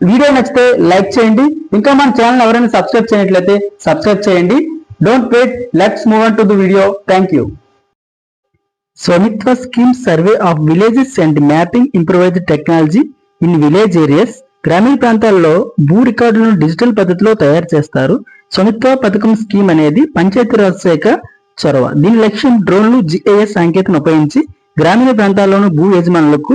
Video నచ్చితే like చేయండి. ఇంకా మన ఛానల్ ఎవరైనా సబ్స్క్రైబ్ చేయనట్లయితే సబ్స్క్రైబ్ చేయండి. Don't wait, let's move on to the video. Thank you. Swamitva scheme survey of villages and mapping improvised technology in village areas. గ్రామీణ ప్రాంతాల్లో భూ రికార్డులను డిజిటల్ పద్ధతిలో తయారు చేస్తారు. స్వామిత్వ పథకం స్కీమ్ అనేది పంచాయతీరాజ్ శాఖ చొరవ. దీని లక్ష్యం డ్రోన్లు, జిఐఎస్ సాంకేతికను ఉపయోగించి గ్రామీణ ప్రాంతాల్లోని భూ యజమానులకు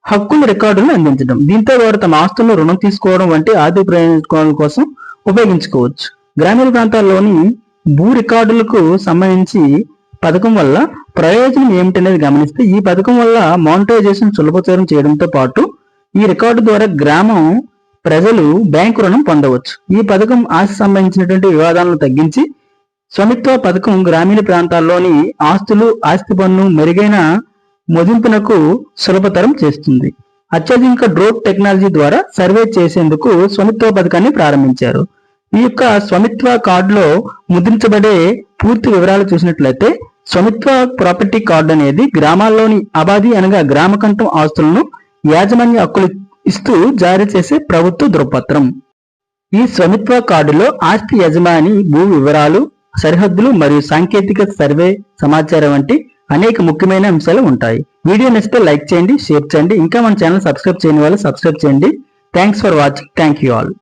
హక్కుల రికార్డులను అందించడం. దీంతో వారు తమ ఆస్తులను రుణం తీసుకోవడం వంటి ఆర్థిక ప్రయోజనాల కోసం ఉపయోగించుకోవచ్చు. గ్రామీణ ప్రాంతాల్లోని భూ రికార్డులకు సంబంధించి పథకం వల్ల ప్రయోజనం ఏమిటనేది గమనిస్తే, ఈ పథకం వల్ల మానిటైజేషన్ సులభతరం చేయడంతో పాటు ఈ రికార్డు ద్వారా గ్రామం ప్రజలు బ్యాంకు రుణం పొందవచ్చు. ఈ పథకం ఆస్తి సంబంధించినటువంటి వివాదాలను తగ్గించి స్వామిత్వ పథకం గ్రామీణ ప్రాంతాల్లోని ఆస్తులు, ఆస్తి పన్ను మెరుగైన మదింపునకు సులభతరం చేస్తుంది. అత్యాధునిక డ్రోన్ టెక్నాలజీ ద్వారా సర్వే చేసేందుకు స్వామిత్వ పథకాన్ని ప్రారంభించారు. ఈ యొక్క స్వామిత్వ కార్డులో ముద్రించబడే పూర్తి వివరాలు చూసినట్లయితే, స్వామిత్వ ప్రాపర్టీ కార్డు అనేది గ్రామాల్లోని అబాది అనగా గ్రామకంఠం ఆస్తులను యాజమాన్య హక్కులు ఇస్తూ జారీ చేసే ప్రభుత్వ ధృవపత్రం. ఈ స్వామిత్వ కార్డులో ఆస్తి యజమాని, భూ వివరాలు, సరిహద్దులు మరియు సాంకేతిక సర్వే సమాచారం వంటి అనేక ముఖ్యమైన అంశాలు ఉంటాయి. వీడియో నచ్చితే లైక్ చేయండి, షేర్ చేయండి. ఇంకా మన ఛానల్ సబ్స్క్రైబ్ చేయని వాళ్ళు సబ్స్క్రైబ్ చేయండి. Thanks for watching. Thank you all.